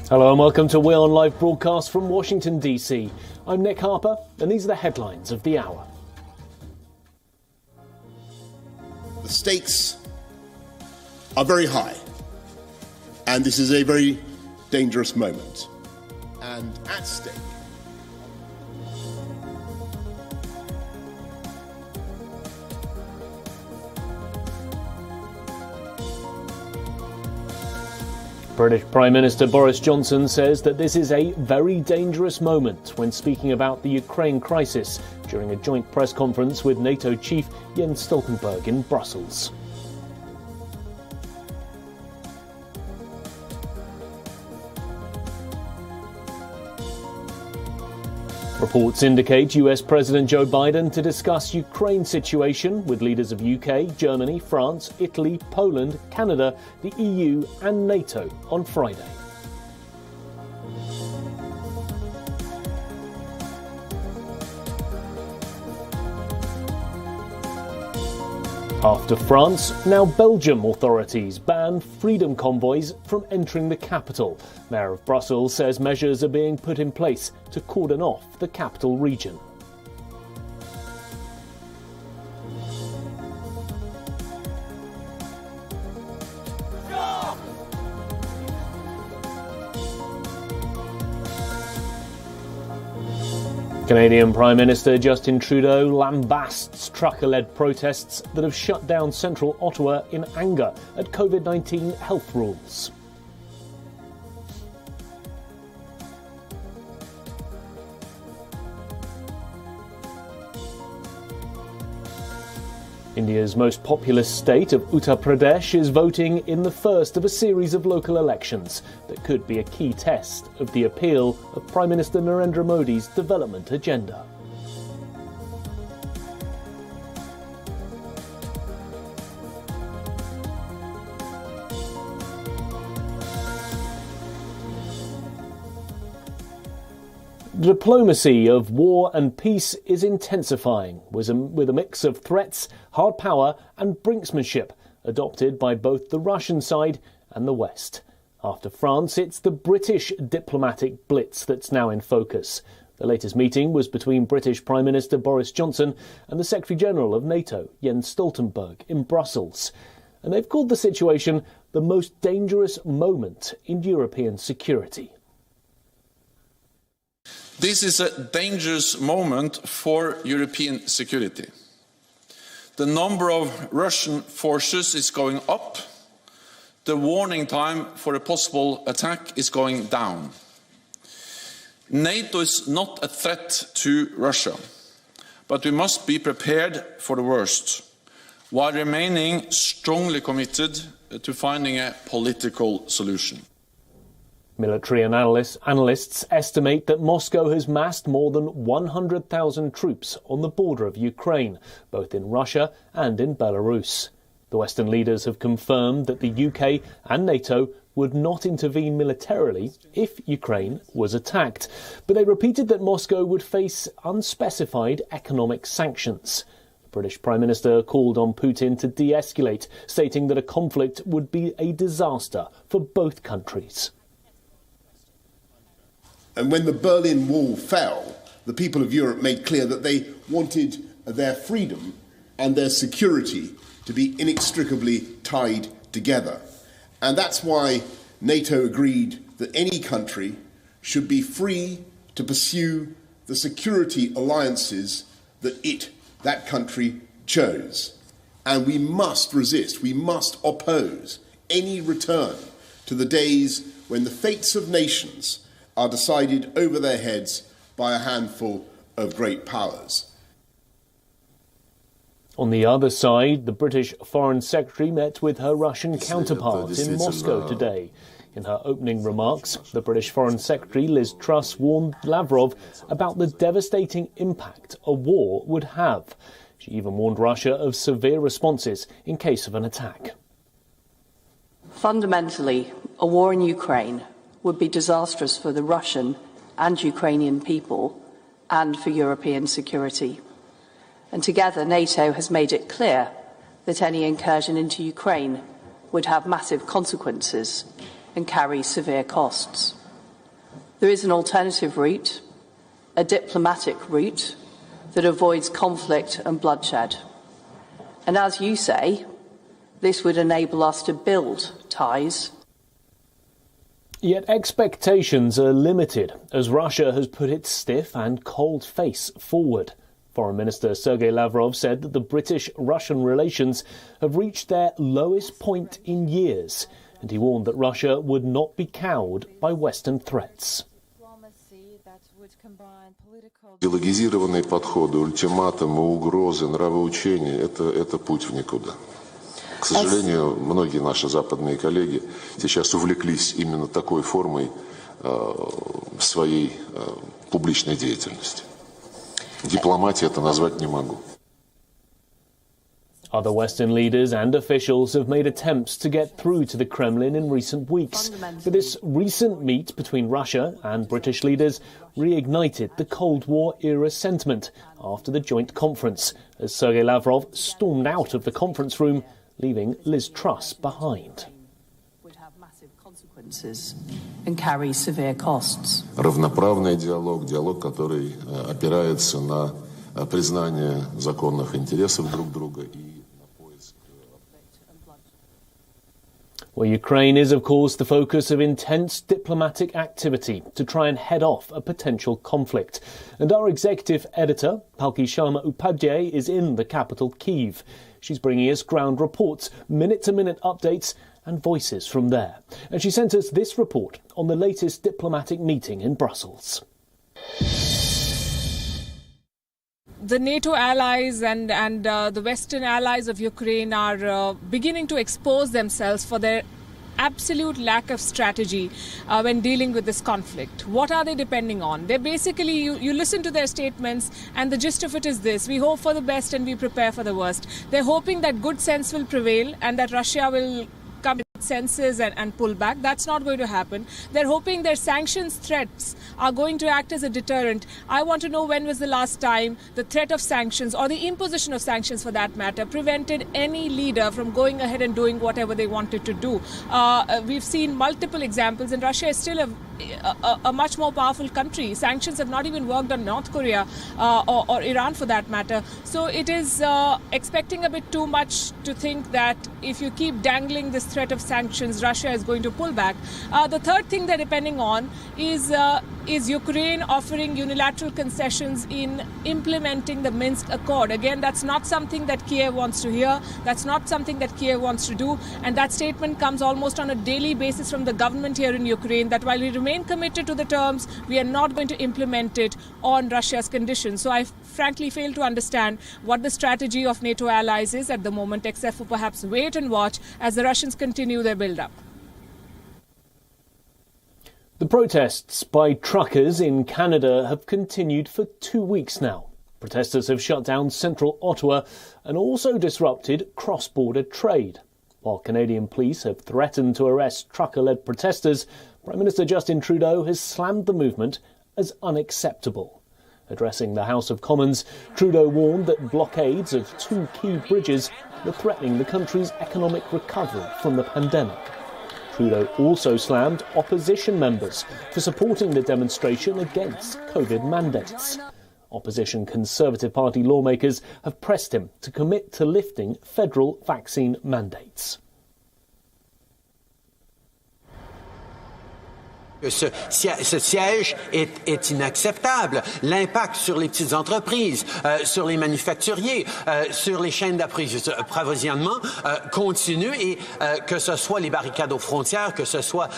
Hello and welcome to WION Live Broadcast from Washington, D.C. I'm Nick Harper, and these are the headlines of the hour. The stakes are very high, and this is a very dangerous moment. And at stake, British Prime Minister Boris Johnson says that this is a very dangerous moment when speaking about the Ukraine crisis during a joint press conference with NATO chief Jens Stoltenberg in Brussels. Reports indicate US President Joe Biden to discuss Ukraine situation with leaders of UK, Germany, France, Italy, Poland, Canada, the EU and NATO on Friday. After France, now Belgium authorities ban freedom convoys from entering the capital. Mayor of Brussels says measures are being put in place to cordon off the capital region. Canadian Prime Minister Justin Trudeau lambasts trucker-led protests that have shut down central Ottawa in anger at COVID-19 health rules. India's most populous state of Uttar Pradesh is voting in the first of a series of local elections that could be a key test of the appeal of Prime Minister Narendra Modi's development agenda. The diplomacy of war and peace is intensifying, with a mix of threats, hard power and brinksmanship adopted by both the Russian side and the West. After France, it's the British diplomatic blitz that's now in focus. The latest meeting was between British Prime Minister Boris Johnson and the Secretary-General of NATO, Jens Stoltenberg, in Brussels. And they've called the situation the most dangerous moment in European security. This is a dangerous moment for European security. The number of Russian forces is going up. The warning time for a possible attack is going down. NATO is not a threat to Russia, but we must be prepared for the worst, while remaining strongly committed to finding a political solution. Military analysts estimate that Moscow has massed more than 100,000 troops on the border of Ukraine, both in Russia and in Belarus. The Western leaders have confirmed that the UK and NATO would not intervene militarily if Ukraine was attacked, but they repeated that Moscow would face unspecified economic sanctions. The British Prime Minister called on Putin to de-escalate, stating that a conflict would be a disaster for both countries. and when the Berlin Wall fell, the people of Europe made clear that they wanted their freedom and their security to be inextricably tied together. And that's why NATO agreed that any country should be free to pursue the security alliances that that country chose. And we must resist, we must oppose any return to the days when the fates of nations are decided over their heads by a handful of great powers. On the other side, the British Foreign Secretary met with her Russian counterpart in Moscow today. In her opening remarks, the British Foreign Secretary Liz Truss warned Lavrov about the devastating impact a war would have. She even warned Russia of severe responses in case of an attack. Fundamentally, a war in Ukraine would be disastrous for the Russian and Ukrainian people and for European security. And together, NATO has made it clear that any incursion into Ukraine would have massive consequences and carry severe costs. There is an alternative route, a diplomatic route that avoids conflict and bloodshed. And as you say, this would enable us to build ties. Yet expectations are limited as Russia has put its stiff and cold face forward. Foreign Minister Sergei Lavrov said that the British-Russian relations have reached their lowest point in years, and he warned that Russia would not be cowed by Western threats. Идеологизированные подходы, ультиматумы, угрозы, нравоучения – это путь в никуда. К сожалению, многие наши западные коллеги сейчас увлеклись именно такой формой своей публичной деятельности. Дипломатией это назвать не могу. Other Western leaders and officials have made attempts to get through to the Kremlin in recent weeks, but this recent meet between Russia and British leaders reignited the Cold War-era sentiment after the joint conference, as Sergei Lavrov stormed out of the conference room, leaving Liz Truss behind. Would have massive consequences and carry severe costs. Равноправный диалог, диалог, который опирается на признание законных интересов друг друга и Well, Ukraine is, of course, the focus of intense diplomatic activity to try and head off a potential conflict. And our executive editor, Palki Sharma Upadhyay, is in the capital, Kyiv. She's bringing us ground reports, minute-to-minute updates and voices from there. And she sent us this report on the latest diplomatic meeting in Brussels. The NATO allies and the Western allies of Ukraine are beginning to expose themselves for their absolute lack of strategy when dealing with this conflict. What are they depending on? They're basically, you listen to their statements and the gist of it is this: we hope for the best and we prepare for the worst. They're hoping that good sense will prevail and that Russia will come to its senses and pull back. That's not going to happen. They're hoping their sanctions threats are going to act as a deterrent. I want to know when was the last time the threat of sanctions, or the imposition of sanctions for that matter, prevented any leader from going ahead and doing whatever they wanted to do. We've seen multiple examples, and Russia is still a much more powerful country. Sanctions have not even worked on North Korea or Iran for that matter. So it is expecting a bit too much to think that if you keep dangling this threat of sanctions, Russia is going to pull back. The third thing they're depending on is Ukraine offering unilateral concessions in implementing the Minsk Accord. Again, that's not something that Kiev wants to hear. That's not something that Kiev wants to do. And that statement comes almost on a daily basis from the government here in Ukraine, that while we remain committed to the terms, we are not going to implement it on Russia's conditions. So I frankly fail to understand what the strategy of NATO allies is at the moment, except for perhaps wait and watch as the Russians continue their build-up. The protests by truckers in Canada have continued for 2 weeks now. Protesters have shut down central Ottawa and also disrupted cross-border trade. While Canadian police have threatened to arrest trucker-led protesters, Prime Minister Justin Trudeau has slammed the movement as unacceptable. Addressing the House of Commons, Trudeau warned that blockades of 2 key bridges were threatening the country's economic recovery from the pandemic. Trudeau also slammed opposition members for supporting the demonstration against COVID mandates. Opposition Conservative Party lawmakers have pressed him to commit to lifting federal vaccine mandates. Ce siège est inacceptable. L'impact sur les petites entreprises, sur les manufacturiers, sur les chaînes d'approvisionnement continue, et que ce soit les barricades aux frontières, que ce soit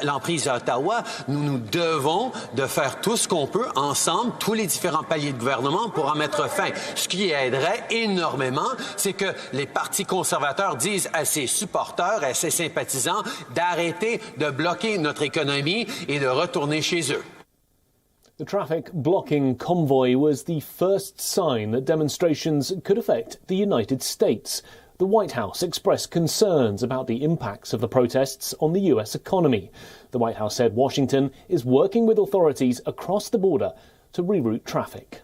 l'emprise à Ottawa, nous devons de faire tout ce qu'on peut ensemble, tous les différents paliers de gouvernement, pour en mettre fin. Ce qui aiderait énormément, c'est que les partis conservateurs disent à ses supporters, à ses sympathisants, d'arrêter de bloquer notre économie et de retourner chez eux. The traffic blocking convoy was the first sign that demonstrations could affect the United States. The White House expressed concerns about the impacts of the protests on the US economy. The White House said Washington is working with authorities across the border to reroute traffic.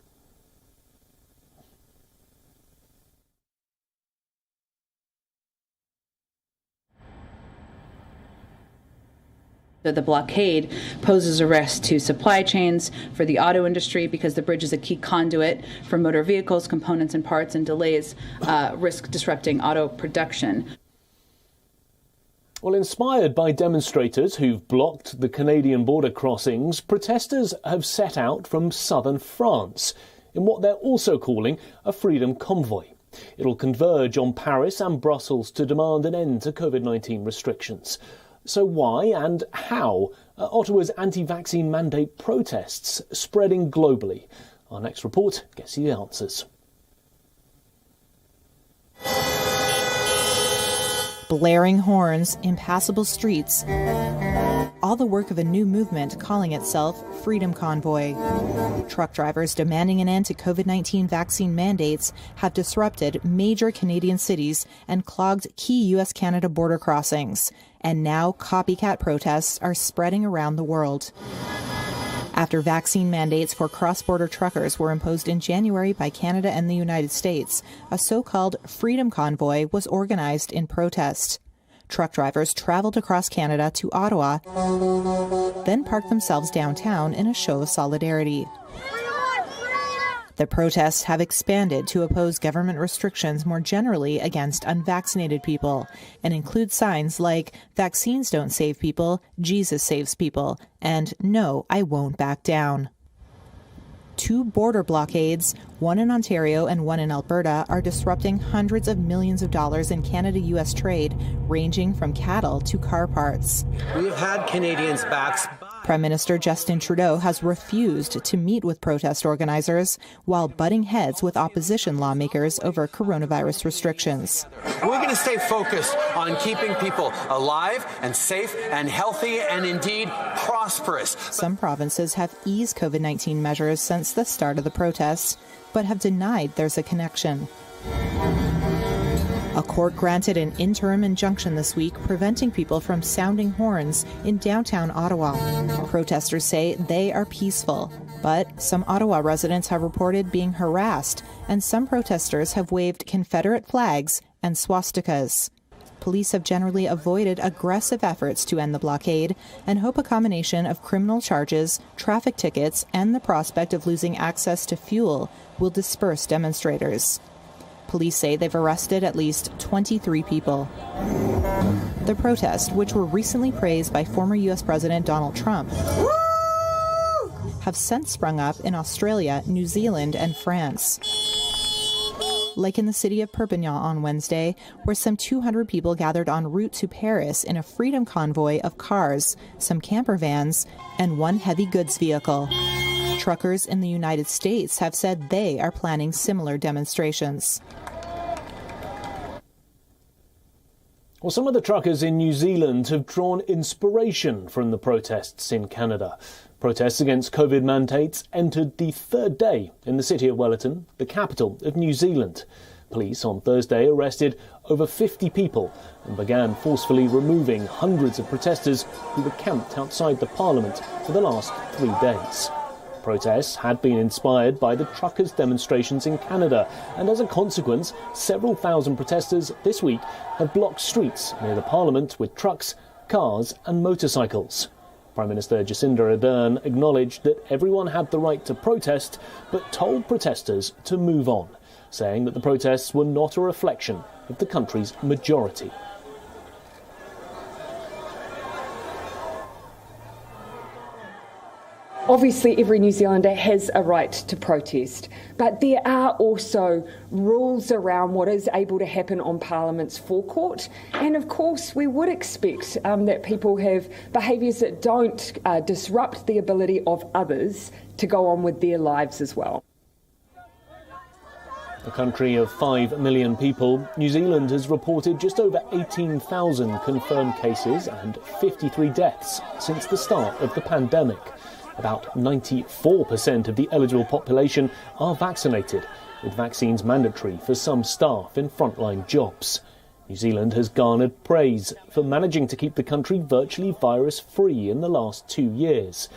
The blockade poses a risk to supply chains for the auto industry because the bridge is a key conduit for motor vehicles, components and parts, and delays risk disrupting auto production. Well, inspired by demonstrators who've blocked the Canadian border crossings, protesters have set out from southern France in what they're also calling a freedom convoy. It'll converge on Paris and Brussels to demand an end to COVID-19 restrictions. So why and how are Ottawa's anti-vaccine mandate protests spreading globally? Our next report gets you the answers. Blaring horns, impassable streets, all the work of a new movement calling itself Freedom Convoy. Truck drivers demanding an end to COVID-19 vaccine mandates have disrupted major Canadian cities and clogged key U.S.-Canada border crossings. And now copycat protests are spreading around the world. After vaccine mandates for cross-border truckers were imposed in January by Canada and the United States, a so-called Freedom Convoy was organized in protest. Truck drivers traveled across Canada to Ottawa, then parked themselves downtown in a show of solidarity. The protests have expanded to oppose government restrictions more generally against unvaccinated people and include signs like "Vaccines don't save people, Jesus saves people," and "No, I won't back down." Two border blockades, one in Ontario and one in Alberta, are disrupting hundreds of millions of dollars in Canada-U.S. trade, ranging from cattle to car parts. We've had Canadians' backs. Prime Minister Justin Trudeau has refused to meet with protest organizers while butting heads with opposition lawmakers over coronavirus restrictions. We're going to stay focused on keeping people alive and safe and healthy and indeed prosperous. Some provinces have eased COVID-19 measures since the start of the protests, but have denied there's a connection. A court granted an interim injunction this week preventing people from sounding horns in downtown Ottawa. Protesters say they are peaceful, but some Ottawa residents have reported being harassed, and some protesters have waved Confederate flags and swastikas. Police have generally avoided aggressive efforts to end the blockade and hope a combination of criminal charges, traffic tickets, and the prospect of losing access to fuel will disperse demonstrators. Police say they've arrested at least 23 people. The protests, which were recently praised by former U.S. President Donald Trump, have since sprung up in Australia, New Zealand, and France. Like in the city of Perpignan on Wednesday, where some 200 people gathered en route to Paris in a freedom convoy of cars, some camper vans, and one heavy goods vehicle. Truckers in the United States have said they are planning similar demonstrations. Well, some of the truckers in New Zealand have drawn inspiration from the protests in Canada. Protests against COVID mandates entered the third day in the city of Wellington, the capital of New Zealand. Police on Thursday arrested over 50 people and began forcefully removing hundreds of protesters who were camped outside the Parliament for the last 3 days. Protests had been inspired by the truckers' demonstrations in Canada, and as a consequence, several thousand protesters this week have blocked streets near the Parliament with trucks, cars and motorcycles. Prime Minister Jacinda Ardern acknowledged that everyone had the right to protest, but told protesters to move on, saying that the protests were not a reflection of the country's majority. Obviously, every New Zealander has a right to protest, but there are also rules around what is able to happen on Parliament's forecourt. And of course, we would expect that people have behaviours that don't disrupt the ability of others to go on with their lives as well. A country of 5 million people, New Zealand has reported just over 18,000 confirmed cases and 53 deaths since the start of the pandemic. About 94% of the eligible population are vaccinated, with vaccines mandatory for some staff in frontline jobs. New Zealand has garnered praise for managing to keep the country virtually virus-free in the last 2 years.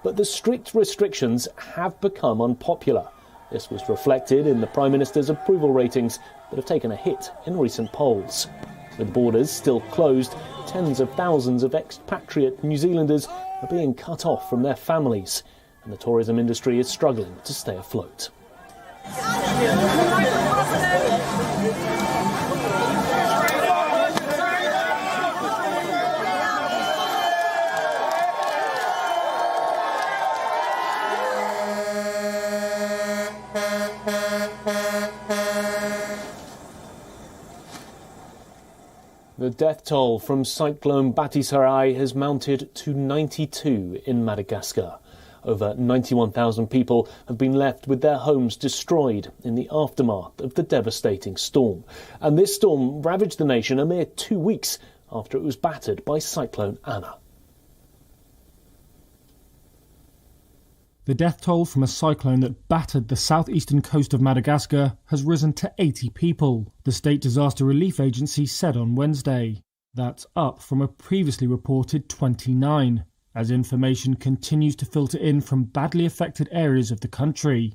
But the strict restrictions have become unpopular. This was reflected in the Prime Minister's approval ratings that have taken a hit in recent polls. With borders still closed, tens of thousands of expatriate New Zealanders are being cut off from their families, and the tourism industry is struggling to stay afloat. The death toll from cyclone Batisaraj has mounted to 92 in Madagascar. Over 91,000 people have been left with their homes destroyed in the aftermath of the devastating storm. And this storm ravaged the nation a mere 2 weeks after it was battered by Cyclone Anna. The death toll from a cyclone that battered the southeastern coast of Madagascar has risen to 80 people, the State Disaster Relief Agency said on Wednesday. That's up from a previously reported 29, as information continues to filter in from badly affected areas of the country.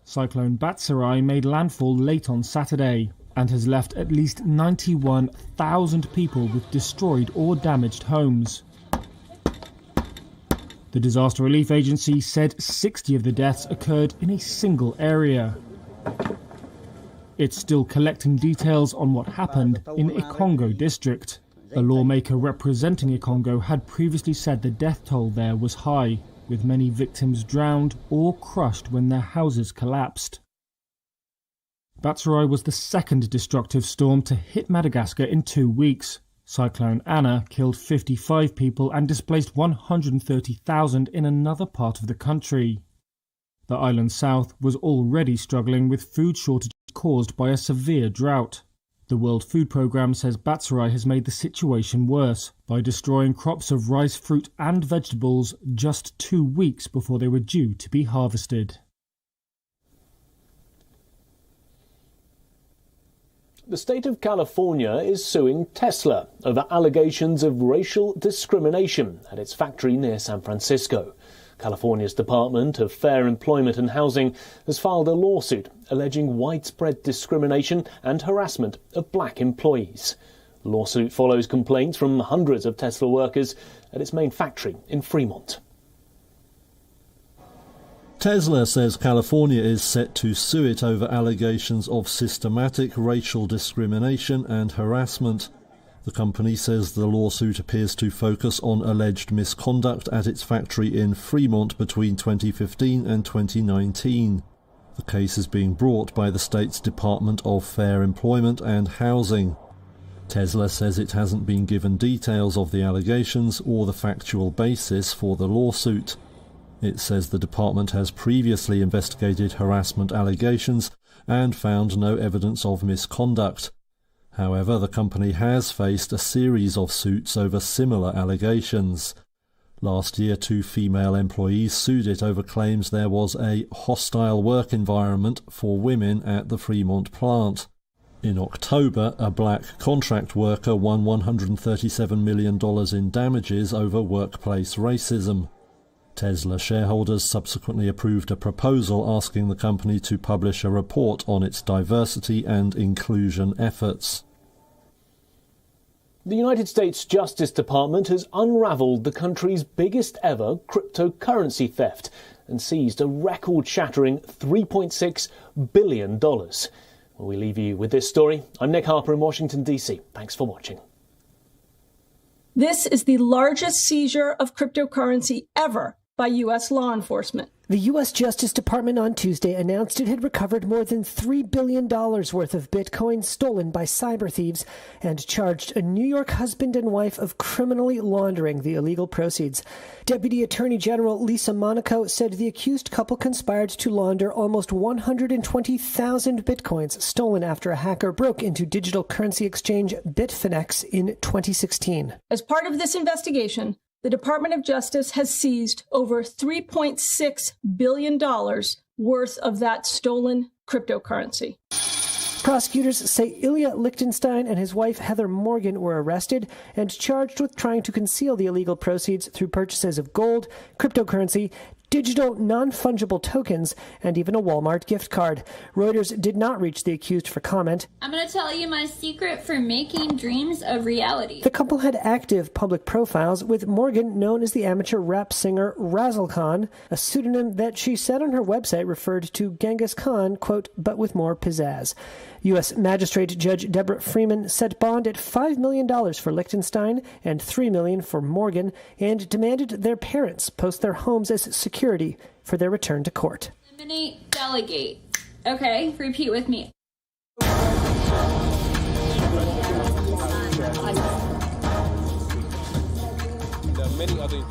Cyclone Batisaraj made landfall late on Saturday and has left at least 91,000 people with destroyed or damaged homes. The Disaster Relief Agency said 60 of the deaths occurred in a single area. It's still collecting details on what happened in Ikongo district. A lawmaker representing Ikongo had previously said the death toll there was high, with many victims drowned or crushed when their houses collapsed. Batisaraj was the second destructive storm to hit Madagascar in 2 weeks. Cyclone Anna killed 55 people and displaced 130,000 in another part of the country. The island south was already struggling with food shortages caused by a severe drought. The World Food Programme says Batisaraj has made the situation worse by destroying crops of rice, fruit and vegetables just 2 weeks before they were due to be harvested. The state of California is suing Tesla over allegations of racial discrimination at its factory near San Francisco. California's Department of Fair Employment and Housing has filed a lawsuit alleging widespread discrimination and harassment of black employees. The lawsuit follows complaints from hundreds of Tesla workers at its main factory in Fremont. Tesla says California is set to sue it over allegations of systematic racial discrimination and harassment. The company says the lawsuit appears to focus on alleged misconduct at its factory in Fremont between 2015 and 2019. The case is being brought by the state's Department of Fair Employment and Housing. Tesla says it hasn't been given details of the allegations or the factual basis for the lawsuit. It says the department has previously investigated harassment allegations and found no evidence of misconduct. However, the company has faced a series of suits over similar allegations. Last year, 2 female employees sued it over claims there was a hostile work environment for women at the Fremont plant. In October, a black contract worker won $137 million in damages over workplace racism. Tesla shareholders subsequently approved a proposal asking the company to publish a report on its diversity and inclusion efforts. The United States Justice Department has unravelled the country's biggest ever cryptocurrency theft and seized a record-shattering $3.6 billion. We leave you with this story. I'm Nick Harper in Washington, D.C. Thanks for watching. This is the largest seizure of cryptocurrency ever by U.S. law enforcement. The U.S. Justice Department on Tuesday announced it had recovered more than $3 billion worth of Bitcoin stolen by cyber thieves and charged a New York husband and wife of criminally laundering the illegal proceeds. Deputy Attorney General Lisa Monaco said the accused couple conspired to launder almost 120,000 Bitcoins stolen after a hacker broke into digital currency exchange Bitfinex in 2016. As part of this investigation, the Department of Justice has seized over $3.6 billion worth of that stolen cryptocurrency. Prosecutors say Ilya Lichtenstein and his wife Heather Morgan were arrested and charged with trying to conceal the illegal proceeds through purchases of gold, cryptocurrency, digital non-fungible tokens, and even a Walmart gift card. Reuters did not reach the accused for comment. I'm going to tell you my secret for making dreams a reality. The couple had active public profiles, with Morgan known as the amateur rap singer Razzle Khan, a pseudonym that she said on her website referred to Genghis Khan, quote, but with more pizzazz. U.S. Magistrate Judge Deborah Freeman set bond at $5 million for Liechtenstein and $3 million for Morgan, and demanded their parents post their homes as security for their return to court. Eliminate, delegate. Okay, repeat with me. Many other